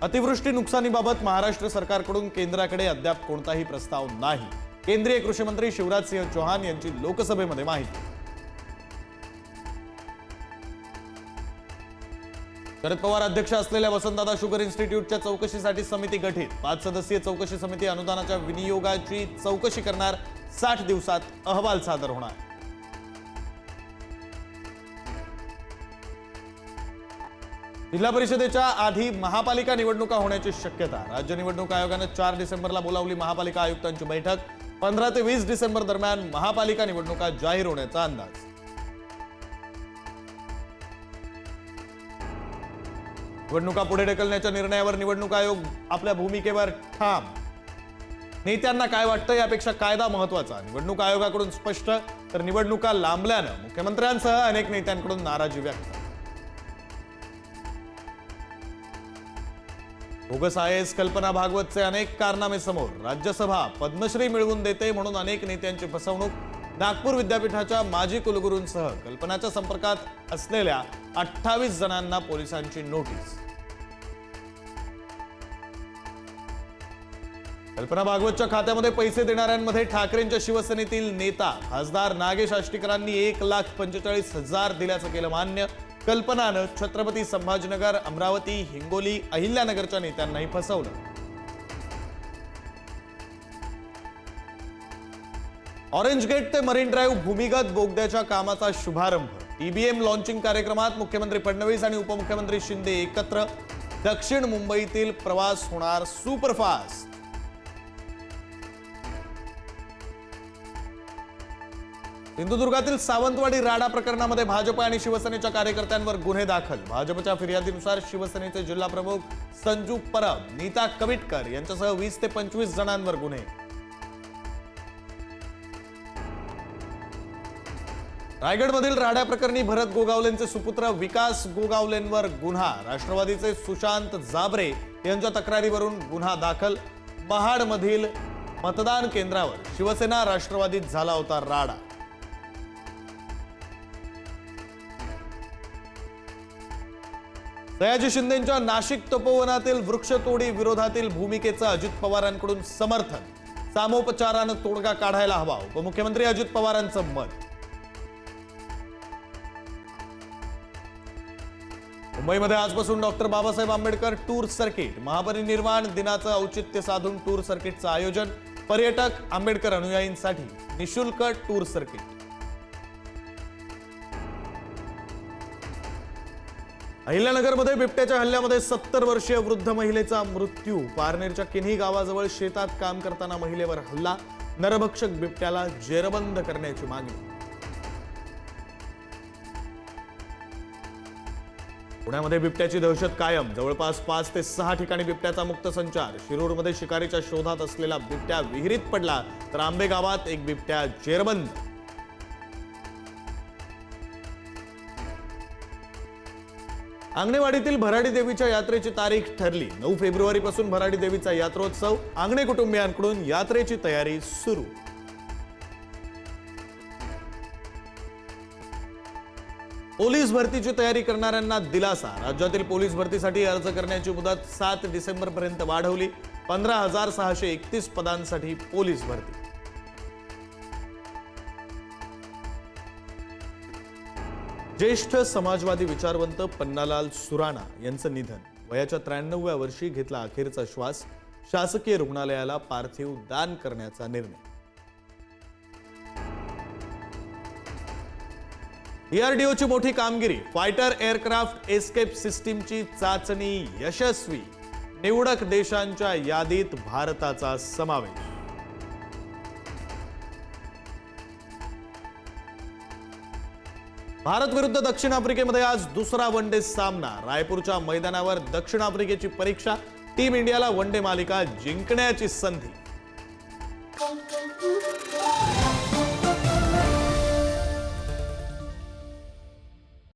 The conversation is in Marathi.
अतिवृष्टी नुकसानीबाबत महाराष्ट्र सरकारकडून केंद्राकडे अद्याप कोणताही प्रस्ताव नाही। केंद्रीय कृषी मंत्री शिवराज सिंह चौहान यांची लोकसभेमध्ये माहिती। शरद पवार अध्यक्ष असलेल्या वसंतदादा शुगर इन्स्टिट्यूटच्या चौकशीसाठी समिती गठीत। 5 सदस्यीय चौकशी समिती अनुदानाच्या विनियोगाची चौकशी करणार। 60 दिवसात अहवाल सादर होणार। जिल्हा परिषदेच्या आधी महापालिका निवडणुका होण्याची शक्यता। राज्य निवडणूक आयोगाने 4 डिसेंबरला बोलावली महापालिका आयुक्तांची बैठक। 15 ते 20 डिसेंबर दरम्यान महापालिका निवडणुका जाहीर होण्याचा अंदाज। निवडणुका पुढे ढकलण्याच्या निर्णयावर निवडणूक आयोग आपल्या भूमिकेवर ठाम। नेत्यांना काय वाटतं यापेक्षा कायदा महत्त्वाचा। निवडणूक आयोगाकडून स्पष्ट, तर निवडणुका लांबल्यानं मुख्यमंत्र्यांसह अनेक नेत्यांकडून नाराजी व्यक्त। बोगस IAS कल्पना भागवतचे अनेक कारनामे समोर। राज्यसभा पद्मश्री मिळवून देते म्हणून अनेक नेत्यांची फसवणूक। नागपूर विद्यापीठाच्या माजी कुलगुरूंसह कल्पनाच्या संपर्कात असलेल्या 28 जणांना पोलिसांची नोटीस। कल्पना भागवतच्या खात्यामध्ये पैसे देणाऱ्यांमध्ये ठाकरेंच्या शिवसेनेतील नेता खासदार नागेश आष्टीकरांनी 1,45,000 दिल्याचं केलं मान्य। कल्पनानं छत्रपती संभाजीनगर, अमरावती, हिंगोली, अहिल्यानगरच्या नेत्यांनाही फसवलं। ऑरेंज गेट ते मरीन ड्राईव्ह भूमिगत बोगद्याच्या कामाचा शुभारंभ। TBM लॉन्चिंग कार्यक्रमात मुख्यमंत्री फडणवीस आणि उपमुख्यमंत्री शिंदे एकत्र। दक्षिण मुंबईतील प्रवास होणार सुपरफास्ट। सिंधुदुर्गातील सावंतवाडी राडा प्रकरणामध्ये भाजप आणि शिवसेनेच्या कार्यकर्त्यांवर गुन्हे दाखल। भाजपच्या फिर्यादीनुसार शिवसेनेचे जिल्हा प्रमुख संजू परब, नीता कविटकर यांच्यासह 20 ते 25 जणांवर गुन्हे। रायगडमधील राडा प्रकरणी भरत गोगावलेंचे सुपुत्र विकास गोगावलेंवर गुन्हा। राष्ट्रवादीचे सुशांत जाबरे यांच्या तक्रारीवरून गुन्हा दाखल। महाडमधील मतदान केंद्रावर शिवसेना राष्ट्रवादीत झाला होता राडा। सयाजी शिंदेंच्या नाशिक तपोवनातील वृक्षतोडी विरोधातील भूमिकेचं अजित पवारांकडून समर्थन। सामोपचारानं तोडगा काढायला हवा, उपमुख्यमंत्री अजित पवारांचं मत। मुंबईमध्ये आजपासून doctor Babasaheb Ambedkar tour circuit. महापरिनिर्वाण दिनाचं औचित्य साधून टूर सर्किटचं आयोजन। पर्यटक, आंबेडकर अनुयायींसाठी निशुल्क टूर सर्किट। अहिल्यानगरमध्ये बिबट्याच्या हल्ल्यामध्ये 70 वर्षीय वृद्ध महिलेचा मृत्यू। पारनेरच्या किन्ही गावाजवळ शेतात काम करताना महिलेवर हल्ला। नरभक्षक बिबट्याला जेरबंद करण्याची मागणी। पुण्यामध्ये बिबट्याची दहशत कायम। जवळपास 5 ते 6 ठिकाणी बिबट्याचा मुक्त संचार। शिरूरमध्ये शिकारीच्या शोधात असलेला बिबट्या विहिरीत पडला, तर आंबे गावात एक बिबट्या जेरबंद। आंगणेवाडीतील भराडी देवीच्या यात्रेची तारीख ठरली। 9 फेब्रुवारीपासून भराडी देवीचा यात्रोत्सव। आंगणे कुटुंबियांकडून यात्रेची तयारी सुरू। पोलीस भरतीची तयारी करणाऱ्यांना दिलासा। राज्यातील पोलीस भरतीसाठी अर्ज करण्याची मुदत 7 डिसेंबरपर्यंत वाढवली। 15,631 पदांसाठी पोलीस भरती। ज्येष्ठ समाजवादी विचारवंत पन्नालाल सुराणा यांचं निधन। वयाच्या 93व्या वर्षी घेतला अखेरचा श्वास। शासकीय रुग्णालयाला पार्थिव दान करण्याचा निर्णय। DRDOची मोठी कामगिरी। फायटर एअरक्राफ्ट एस्केप सिस्टीमची चाचणी यशस्वी। निवडक देशांच्या यादीत भारताचा समावेश। भारत विरुद्ध दक्षिण आफ्रिकेमध्ये आज दुसरा वनडे सामना। रायपूरच्या मैदानावर दक्षिण आफ्रिकेची परीक्षा। टीम इंडियाला वनडे मालिका जिंकण्याची संधी।